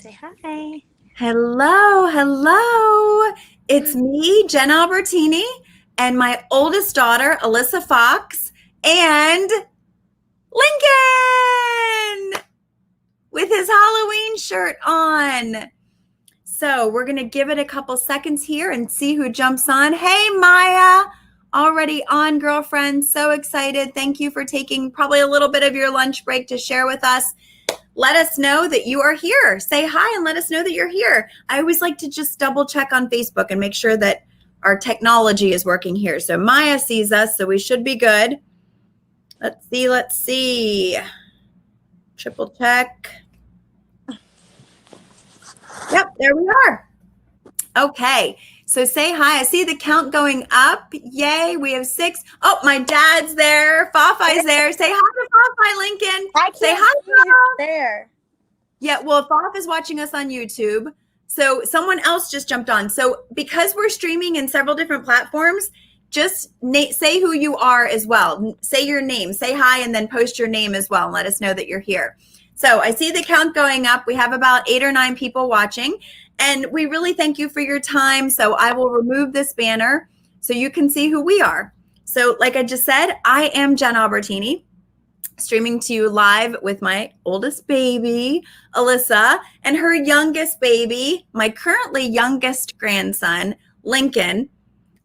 Say hi. Hello. It's me, Jen Albertini, and my oldest daughter, Alyssa Fox, and Lincoln with his Halloween shirt on. So we're going to give it a couple seconds here and see who jumps on. Hey, Maya, already on, girlfriend. So excited. Thank you for taking probably a little bit of your lunch break to share with us. Let us know that you are here. Say hi and let us know that you're here. I always like to just double check on Facebook and make sure that our technology is working here. So Maya sees us, so we should be good. Let's see. Triple check. Yep, there we are. Okay, so say hi. I see the count going up. Yay, we have 6. Oh, my dad's there. Fafai's there. Say hi to Fafai, Lincoln. Say hi, Faf. There. Yeah, well, Faf is watching us on YouTube. So someone else just jumped on. So because we're streaming in several different platforms, just say who you are as well. Say your name, say hi, and then post your name as well and let us know that you're here. So I see the count going up. We have about 8 or 9 people watching, and we really thank you for your time. So I will remove this banner so you can see who we are. So like I just said, I am Jen Albertini, streaming to you live with my oldest baby, Alyssa, and her youngest baby, my currently youngest grandson, Lincoln,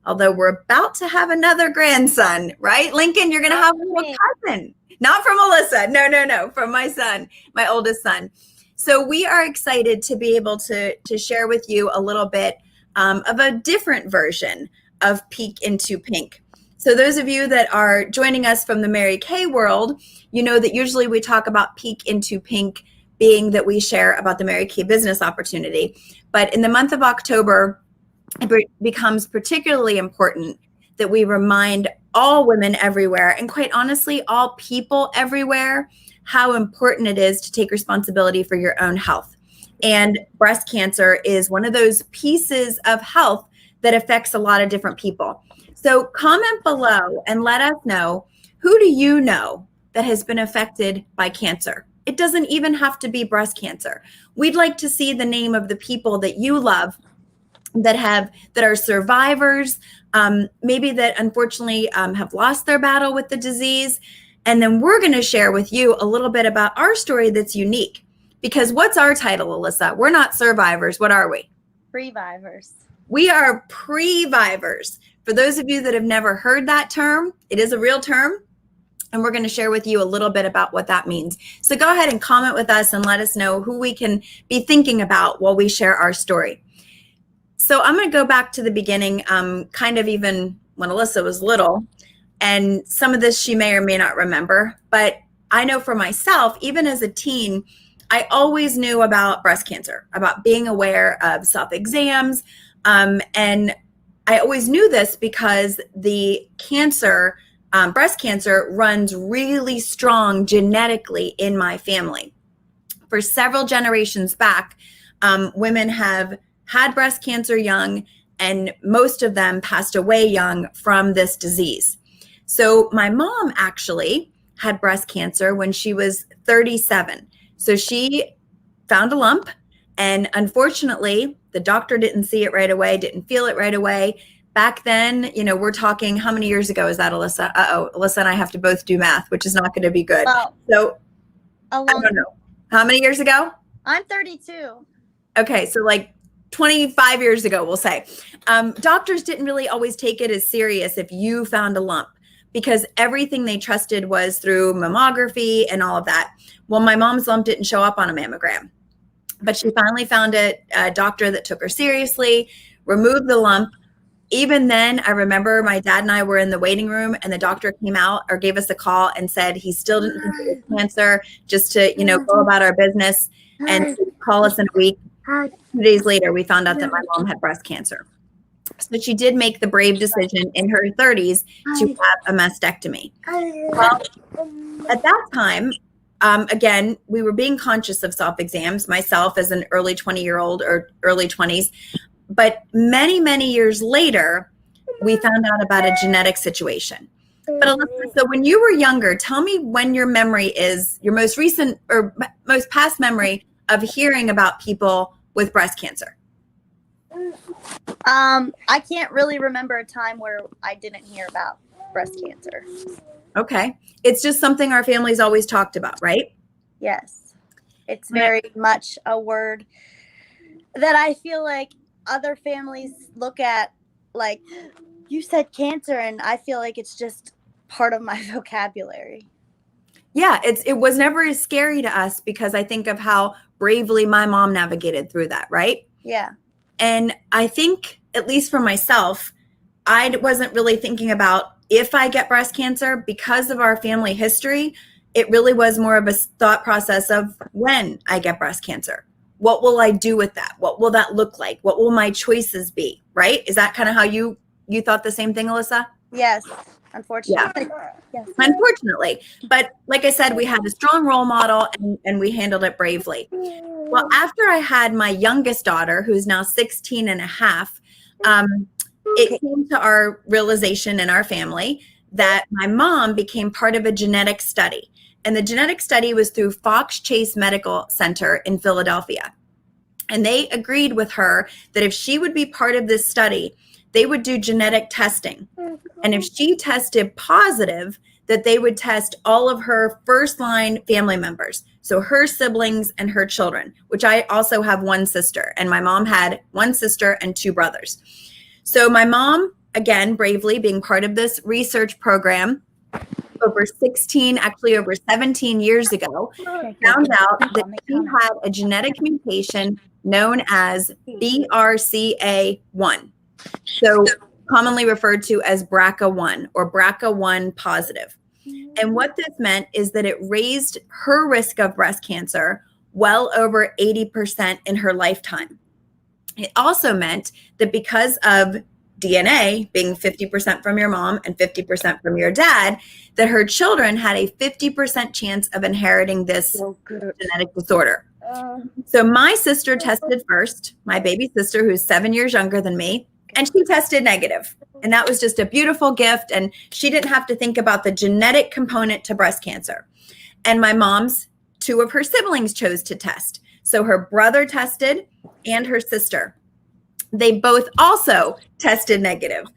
although we're about to have another grandson, right? Lincoln, you're going to have a little cousin. Not from Alyssa. No, from my son, my oldest son. So we are excited to be able to share with you a little bit of a different version of Peek into Pink. So those of you that are joining us from the Mary Kay world, you know that usually we talk about Peek into Pink being that we share about the Mary Kay business opportunity. But in the month of October, it becomes particularly important that we remind all women everywhere, and quite honestly, all people everywhere, how important it is to take responsibility for your own health. And breast cancer is one of those pieces of health that affects a lot of different people. So comment below and let us know, who do you know that has been affected by cancer? It doesn't even have to be breast cancer. We'd like to see the name of the people that you love that are survivors, maybe that unfortunately have lost their battle with the disease. And then we're going to share with you a little bit about our story that's unique. Because what's our title, Alyssa? We're not survivors. What are we? Previvors. We are previvors. For those of you that have never heard that term, it is a real term. And we're going to share with you a little bit about what that means. So go ahead and comment with us and let us know who we can be thinking about while we share our story. So I'm going to go back to the beginning, kind of even when Alyssa was little. And some of this she may or may not remember. But I know for myself, even as a teen, I always knew about breast cancer, about being aware of self-exams. And I always knew this because the cancer, breast cancer, runs really strong genetically in my family. For several generations back, women have had breast cancer young, and most of them passed away young from this disease. So my mom actually had breast cancer when she was 37. So she found a lump, and unfortunately, the doctor didn't see it right away, didn't feel it right away. Back then, we're talking, how many years ago is that, Alyssa? Alyssa and I have to both do math, which is not going to be good. Well, so I don't know. How many years ago? I'm 32. Okay, so like 25 years ago, we'll say. Doctors didn't really always take it as serious if you found a lump, because everything they trusted was through mammography and all of that. Well, my mom's lump didn't show up on a mammogram, but she finally found a doctor that took her seriously, removed the lump. Even then, I remember my dad and I were in the waiting room, and the doctor came out or gave us a call and said he still didn't think it was cancer, just to, go about our business and call us in a week. 2 days later, we found out that my mom had breast cancer. So she did make the brave decision in her 30s to have a mastectomy. Well, at that time, again, we were being conscious of self-exams, myself as an early 20-year-old or early 20s. But many, many years later, we found out about a genetic situation. But Alyssa, so when you were younger, tell me when your memory is, your most recent or most past memory of hearing about people with breast cancer? I can't really remember a time where I didn't hear about breast cancer. Okay. It's just something our family's always talked about, right? Yes. It's very much a word that I feel like other families look at like, you said cancer, and I feel like it's just part of my vocabulary. Yeah, it was never as scary to us because I think of how bravely my mom navigated through that, right? Yeah. And I think, at least for myself, I wasn't really thinking about if I get breast cancer because of our family history. It really was more of a thought process of when I get breast cancer. What will I do with that? What will that look like? What will my choices be? Right? Is that kind of how you thought the same thing, Alyssa? Yes. Unfortunately. Yes. Unfortunately. But like I said, we had a strong role model and we handled it bravely. Well, after I had my youngest daughter, who's now 16 and a half, it came to our realization in our family that my mom became part of a genetic study. And the genetic study was through Fox Chase Medical Center in Philadelphia. And they agreed with her that if she would be part of this study, they would do genetic testing. And if she tested positive, that they would test all of her first line family members. So her siblings and her children, which I also have one sister. And my mom had one sister and two brothers. So my mom, again, bravely being part of this research program over 17 years ago, found out that she had a genetic mutation known as BRCA1. So commonly referred to as BRCA1 or BRCA1 positive. And what this meant is that it raised her risk of breast cancer well over 80% in her lifetime. It also meant that because of DNA being 50% from your mom and 50% from your dad, that her children had a 50% chance of inheriting this genetic disorder. So my sister tested first, my baby sister, who's 7 years younger than me, and she tested negative. And that was just a beautiful gift. And she didn't have to think about the genetic component to breast cancer. And my mom's two of her siblings chose to test. So her brother tested and her sister. They both also tested negative.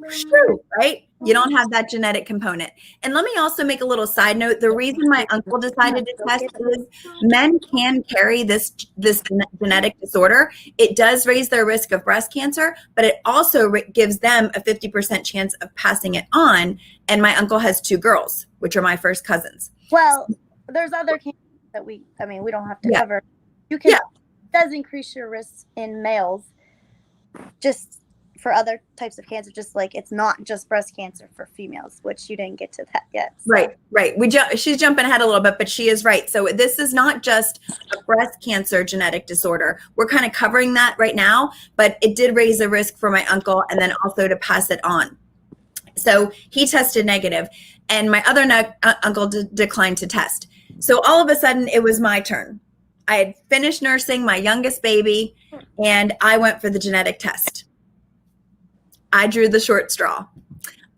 True, right? You don't have that genetic component. And let me also make a little side note. The reason my uncle decided to test is men can carry this genetic disorder. It does raise their risk of breast cancer, but it also gives them a 50% chance of passing it on. And my uncle has two girls, which are my first cousins. Well, there's other cancers that we don't have to cover. You can, it does increase your risk in males just for other types of cancer, just like it's not just breast cancer for females, which you didn't get to that yet. So. Right. She's jumping ahead a little bit, but she is right. So this is not just a breast cancer genetic disorder. We're kind of covering that right now, but it did raise a risk for my uncle and then also to pass it on. So he tested negative and my other uncle declined to test. So all of a sudden it was my turn. I had finished nursing my youngest baby and I went for the genetic test. I drew the short straw.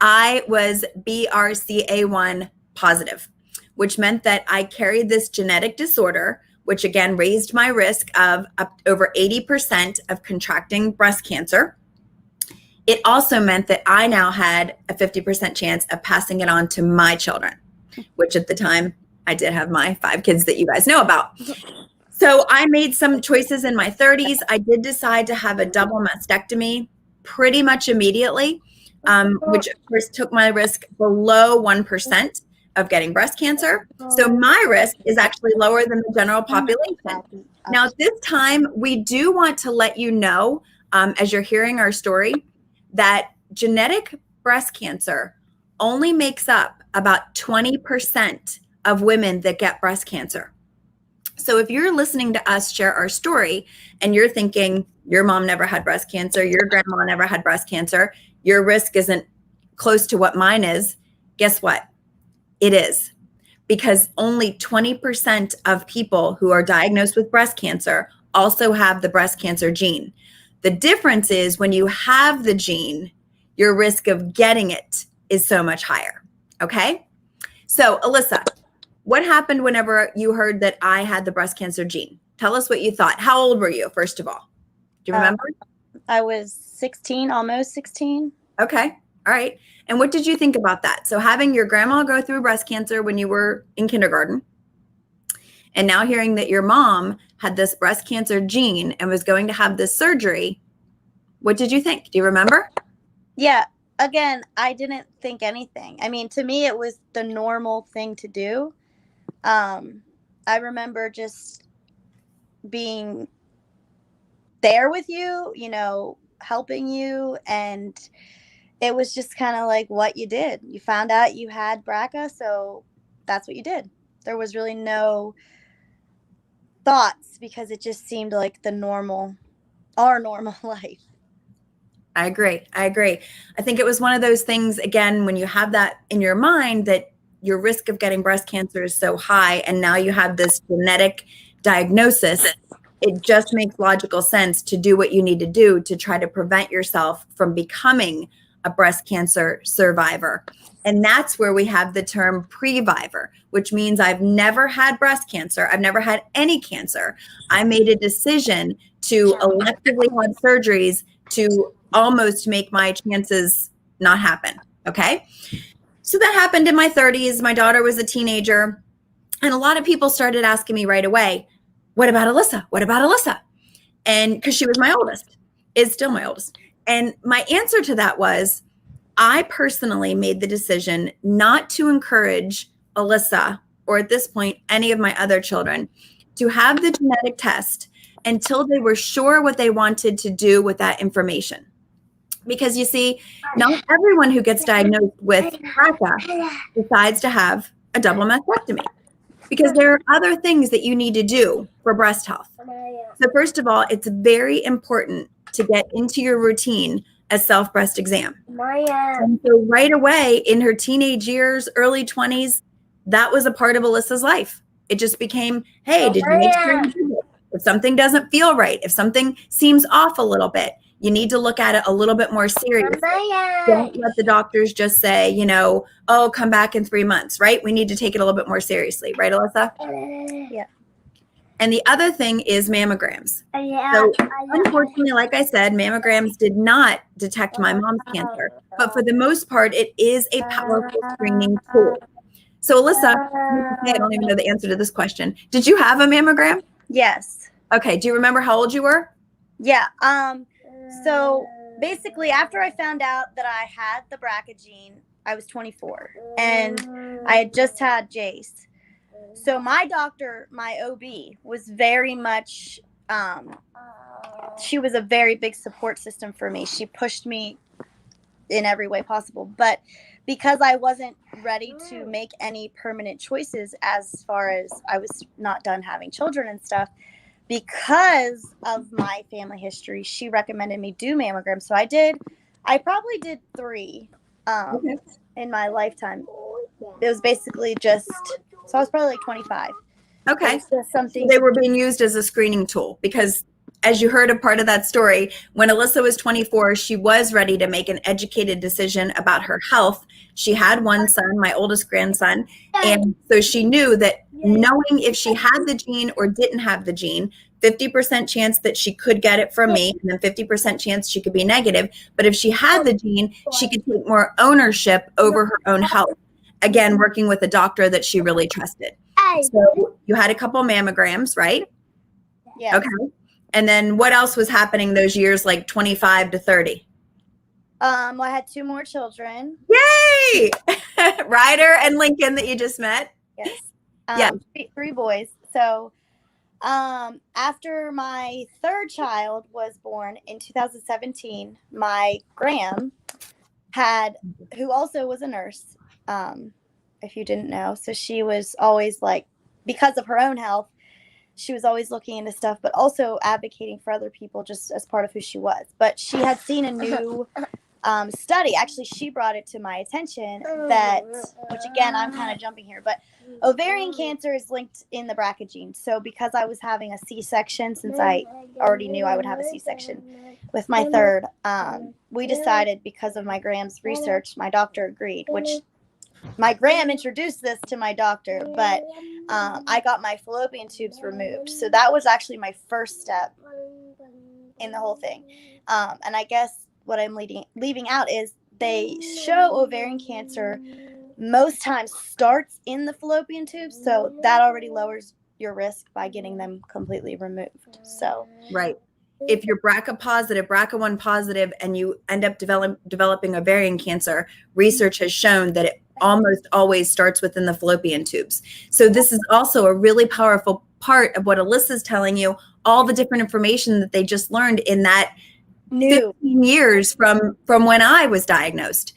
I was BRCA1 positive, which meant that I carried this genetic disorder, which again raised my risk of up over 80% of contracting breast cancer. It also meant that I now had a 50% chance of passing it on to my children, which at the time I did have my 5 kids that you guys know about. So I made some choices in my 30s. I did decide to have a double mastectomy pretty much immediately, which of course took my risk below 1% of getting breast cancer. So my risk is actually lower than the general population. Now at this time, we do want to let you know, as you're hearing our story, that genetic breast cancer only makes up about 20% of women that get breast cancer. So if you're listening to us share our story and you're thinking your mom never had breast cancer, your grandma never had breast cancer, your risk isn't close to what mine is, guess what? It is. Because only 20% of people who are diagnosed with breast cancer also have the breast cancer gene. The difference is when you have the gene, your risk of getting it is so much higher. Okay? So Alyssa, what happened whenever you heard that I had the breast cancer gene? Tell us what you thought. How old were you, first of all? Do you remember? I was 16, almost 16. Okay. All right. And what did you think about that? So having your grandma go through breast cancer when you were in kindergarten, and now hearing that your mom had this breast cancer gene and was going to have this surgery, what did you think? Do you remember? Yeah. Again, I didn't think anything. I mean, to me, it was the normal thing to do. I remember just being there with you, you know, helping you. And it was just kind of like what you did. You found out you had BRCA, so that's what you did. There was really no thoughts because it just seemed like our normal life. I agree. I think it was one of those things, again, when you have that in your mind that your risk of getting breast cancer is so high, and now you have this genetic diagnosis, it just makes logical sense to do what you need to do to try to prevent yourself from becoming a breast cancer survivor. And that's where we have the term previvor, which means I've never had breast cancer. I've never had any cancer. I made a decision to electively have surgeries to almost make my chances not happen. Okay. So that happened in my 30s. My daughter was a teenager. And a lot of people started asking me right away, what about Alyssa? What about Alyssa? And because she was my oldest, is still my oldest. And my answer to that was, I personally made the decision not to encourage Alyssa, or at this point, any of my other children, to have the genetic test until they were sure what they wanted to do with that information. Because you see, not everyone who gets diagnosed with BRCA decides to have a double mastectomy, because there are other things that you need to do for breast health. So first of all, it's very important to get into your routine a self-breast exam. And so right away in her teenage years, early 20s, that was a part of Alyssa's life. It just became, hey, did you make sure you did it? If something doesn't feel right, if something seems off a little bit, you need to look at it a little bit more seriously. Don't let the doctors just say, you know, oh, come back in 3 months, right? We need to take it a little bit more seriously. Right, Alyssa? Yeah. And the other thing is mammograms. So unfortunately, like I said, mammograms did not detect my mom's cancer. But for the most part, it is a powerful screening tool. So Alyssa, I don't even know the answer to this question. Did you have a mammogram? Yes. Okay. Do you remember how old you were? Yeah. So basically, after I found out that I had the BRCA gene, I was 24, and I had just had Jace. So my doctor, my OB, was very much, she was a very big support system for me. She pushed me in every way possible. But because I wasn't ready to make any permanent choices as far as I was not done having children and stuff, because of my family history, she recommended me do mammograms. So I probably did 3 in my lifetime. It was basically just, so I was probably like 25. Okay. Something they were being used as a screening tool because, as you heard a part of that story, when Alyssa was 24, she was ready to make an educated decision about her health. She had one son, my oldest grandson, and so she knew that knowing if she had the gene or didn't have the gene, 50% chance that she could get it from me, and then 50% chance she could be negative. But if she had the gene, she could take more ownership over her own health. Again, working with a doctor that she really trusted. So you had a couple mammograms, right? Yeah. Okay. And then what else was happening those years, like 25 to 30? I had 2 more children. Yay! Ryder and Lincoln that you just met. Yes. Yeah. 3 boys. So after my 3rd child was born in 2017, my Graham who also was a nurse, if you didn't know. So she was always like, because of her own health, she was always looking into stuff, but also advocating for other people just as part of who she was. But she had seen a new study. Actually, she brought it to my attention which again, I'm kind of jumping here, but ovarian cancer is linked in the BRCA gene. So because I was having a C-section, since I already knew I would have a C-section with my 3rd, we decided, because of my Graham's research, my doctor agreed, which my gram introduced this to my doctor, but I got my fallopian tubes removed. So that was actually my first step in the whole thing. And I guess what I'm leaving out is they show ovarian cancer most times starts in the fallopian tubes. So that already lowers your risk by getting them completely removed. So right. If you're BRCA positive, BRCA1 positive, and you end up developing ovarian cancer, research has shown that it almost always starts within the fallopian tubes. So this is also a really powerful part of what Alyssa's telling you, all the different information that they just learned in that 15 years from when I was diagnosed.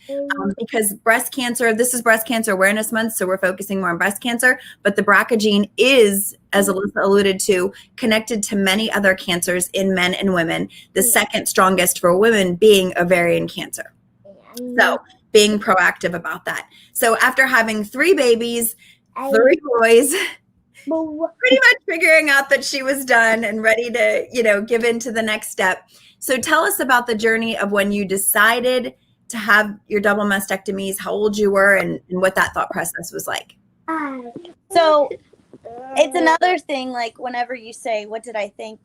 Because breast cancer, this is Breast Cancer Awareness Month, so we're focusing more on breast cancer, but the BRCA gene is, as Alyssa alluded to, connected to many other cancers in men and women, the second strongest for women being ovarian cancer. So being proactive about that. So after having 3 babies, 3 boys, pretty much figuring out that she was done and ready to, give into the next step. So tell us about the journey of when you decided to have your double mastectomies, how old you were, and what that thought process was like. So it's another thing, like whenever you say, what did I think?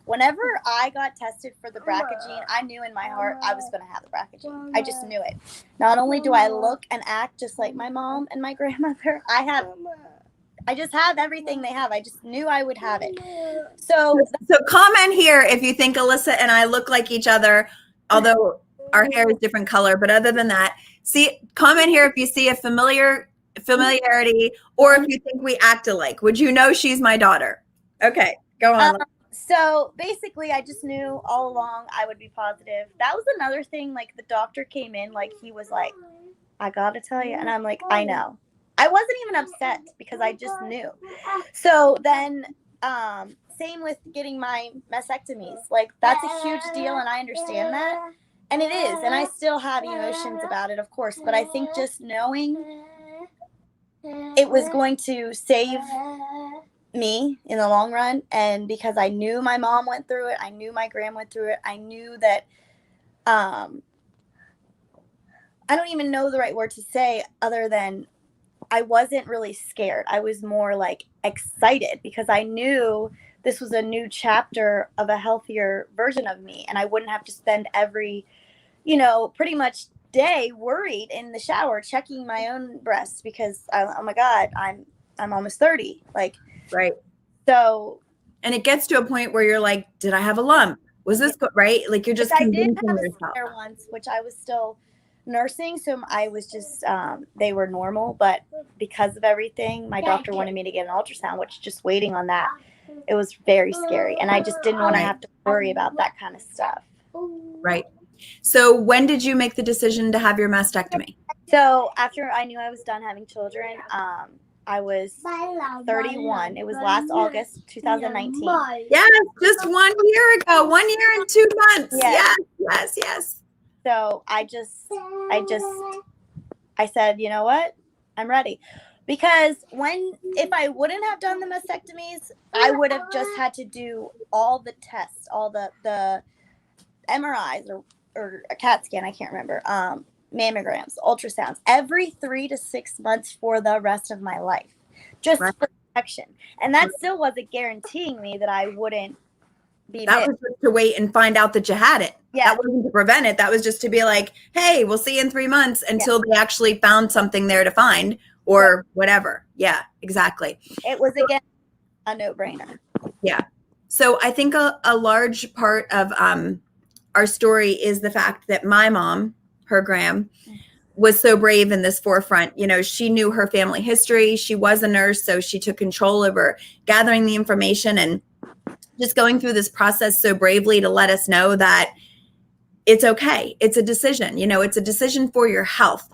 Whenever I got tested for the BRCA gene, I knew in my heart I was going to have the BRCA gene. I just knew it. Not only do I look and act just like my mom and my grandmother, I just have everything they have. I just knew I would have it. So comment here if you think Alyssa and I look like each other, although our hair is different color. But other than that, comment here if you see a familiarity, or if you think we act alike. Would you know she's my daughter? Okay, go on. So basically, I just knew all along I would be positive. That was another thing. Like the doctor came in, like he was like, I gotta tell you. And I'm like, I know. I wasn't even upset because I just knew. So then, same with getting my mastectomies. Like that's a huge deal, and I understand that. And it is, and I still have emotions about it, of course. But I think just knowing it was going to save me in the long run, and because I knew my mom went through it, I knew my grandma went through it, I knew that I don't even know the right word to say other than I wasn't really scared. I was more like excited because I knew this was a new chapter of a healthier version of me, and I wouldn't have to spend every, pretty much day worried in the shower checking my own breasts because oh my God, I'm almost 30. Like, right. So, and it gets to a point where you're like, did I have a lump? Was this right? Like you're just convincing yourself. I did have yourself. a once, which I was still nursing, so I was just they were normal, but because of everything, my doctor wanted me to get an ultrasound, which just waiting on that, it was very scary, and I just didn't want to have to worry about that kind of stuff. Right. So when did you make the decision to have your mastectomy? So after I knew I was done having children, I was 31. It was last August 2019. Yes, just 1 year ago. 1 year and 2 months. Yes. So I said, you know what? I'm ready. Because if I wouldn't have done the mastectomies, I would have just had to do all the tests, all the MRIs or a CAT scan, I can't remember, mammograms, ultrasounds, every 3 to 6 months for the rest of my life, just for protection. And that still wasn't guaranteeing me that I wouldn't be That was just to wait and find out that you had it. Yeah. That wasn't to prevent it. That was just to be like, hey, we'll see you in 3 months until they actually found something there to find or whatever. Yeah, exactly. It was, again, a no-brainer. Yeah. So I think a large part of our story is the fact that my mom, her Gram, was so brave in this forefront. She knew her family history. She was a nurse, so she took control over gathering the information and just going through this process so bravely to let us know that it's okay. It's a decision. It's a decision for your health.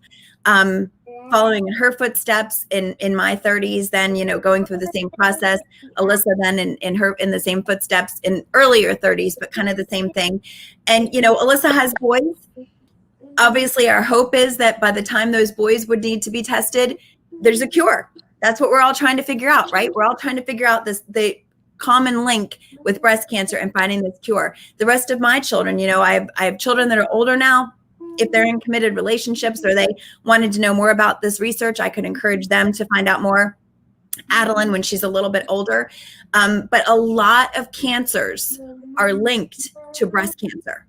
Following in her footsteps in my 30s, then, going through the same process. Alyssa then in the same footsteps in earlier 30s, but kind of the same thing. And, Alyssa has boys. Obviously, our hope is that by the time those boys would need to be tested, there's a cure. That's what we're all trying to figure out, right? We're all trying to figure out the common link with breast cancer and finding this cure. The rest of my children, I have children that are older now. if they're in committed relationships or they wanted to know more about this research, I could encourage them to find out more. Adeline when she's a little bit older. But a lot of cancers are linked to breast cancer.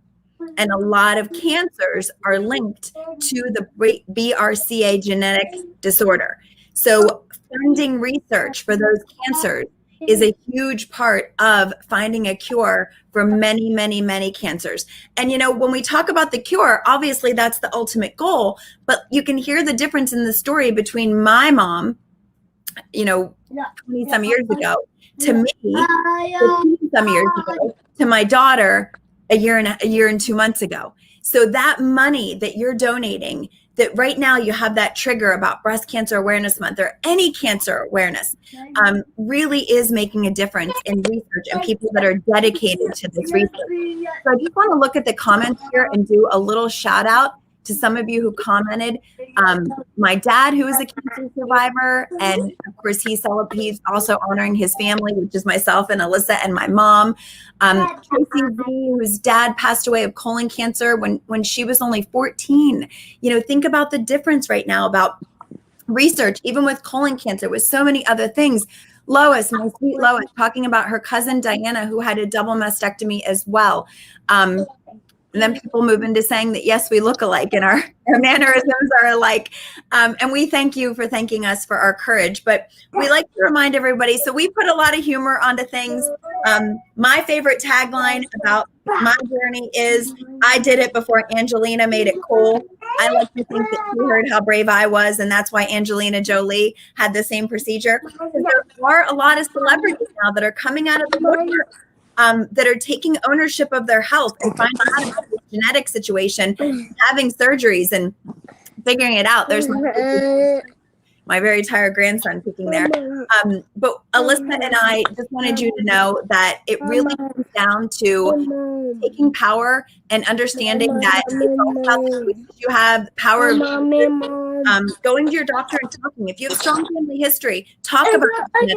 And a lot of cancers are linked to the BRCA genetic disorder. So funding research for those cancers is a huge part of finding a cure for many, many, many cancers. And, you know, when we talk about the cure, obviously that's the ultimate goal, but you can hear the difference in the story between my mom, you know, 20 some years ago, to me, 15 some years ago, to my daughter a year and 2 months ago. So that money that you're donating, that right now you have that trigger about Breast Cancer Awareness Month or any cancer awareness, really is making a difference in research and people that are dedicated to this research. So I just want to look at the comments here and do a little shout out to some of you who commented. My dad, who is a cancer survivor, and of course he's also honoring his family, which is myself and Alyssa and my mom. Tracy Z, whose dad passed away of colon cancer when she was only 14. You know, think about the difference right now about research, even with colon cancer, with so many other things. Lois, my sweet Lois, talking about her cousin Diana, who had a double mastectomy as well. And then people move into saying that, yes, we look alike and our mannerisms are alike. And we thank you for thanking us for our courage. But we like to remind everybody, so we put a lot of humor onto things. My favorite tagline about my journey is, I did it before Angelina made it cool. I like to think that she heard how brave I was, and that's why Angelina Jolie had the same procedure. There are a lot of celebrities now that are coming out of the woodwork, that are taking ownership of their health and finding out about the genetic situation, having surgeries and figuring it out. There's my very tired grandson peeking there. But Alyssa and I just wanted you to know that it really comes down to taking power and understanding that it's all about the choices you have, the power of going to your doctor and talking. If you have strong family history, talk about it.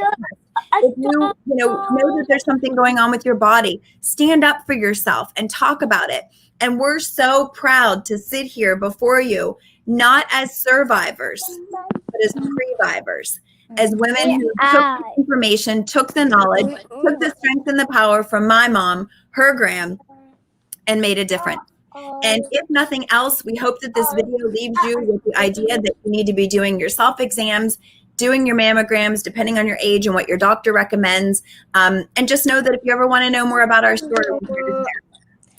If you know that there's something going on with your body, stand up for yourself and talk about it. And we're so proud to sit here before you, not as survivors, but as previvors, as women who took the information, took the knowledge, took the strength and the power from my mom, her gram, and made a difference. And if nothing else, we hope that this video leaves you with the idea that you need to be doing your self-exams, doing your mammograms, depending on your age and what your doctor recommends. And just know that if you ever want to know more about our story, we're here to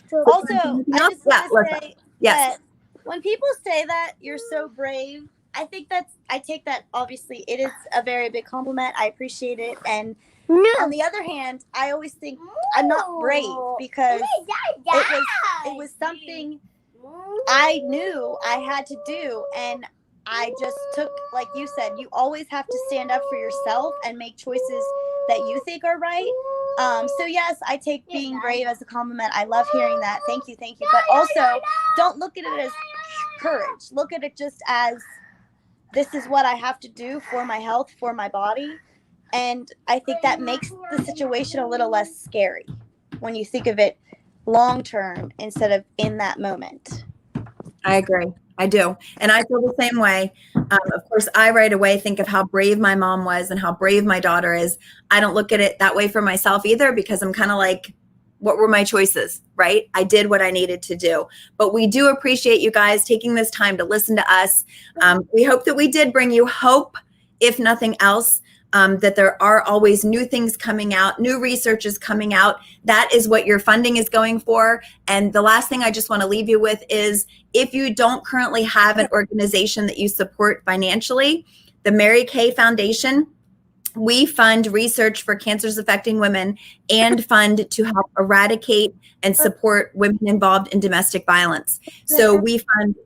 share. Also, I just want to say that when people say that you're so brave, I take that, obviously, it is a very big compliment. I appreciate it. And on the other hand, I always think I'm not brave because it was something I knew I had to do. And I just took, like you said, you always have to stand up for yourself and make choices that you think are right. So yes, I take being brave as a compliment. I love hearing that. Thank you. But also, don't look at it as courage. Look at it just as, this is what I have to do for my health, for my body. And I think that makes the situation a little less scary when you think of it long term instead of in that moment. I agree. I do. And I feel the same way. Of course, I right away think of how brave my mom was and how brave my daughter is. I don't look at it that way for myself either, because I'm kind of like, what were my choices, right? I did what I needed to do. But we do appreciate you guys taking this time to listen to us. We hope that we did bring you hope, if nothing else. That there are always new things coming out, new research is coming out. That is what your funding is going for. And the last thing I just want to leave you with is, if you don't currently have an organization that you support financially, the Mary Kay Foundation, we fund research for cancers affecting women and fund to help eradicate and support women involved in domestic violence. So we fund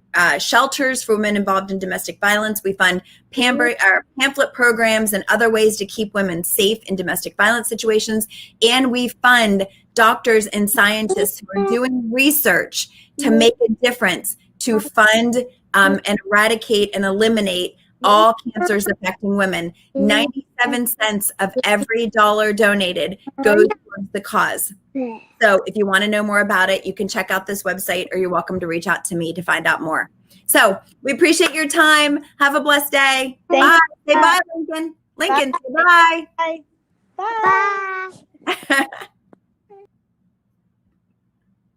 shelters for women involved in domestic violence. We fund pamphlet programs and other ways to keep women safe in domestic violence situations. And we fund doctors and scientists who are doing research to make a difference, to fund and eradicate and eliminate all cancers affecting women. 97 cents of every dollar donated goes towards the cause. So if you want to know more about it, you can check out this website, or you're welcome to reach out to me to find out more. So we appreciate your time. Have a blessed day. Bye. Say bye, Lincoln. Lincoln, say bye. Bye. Bye. Bye.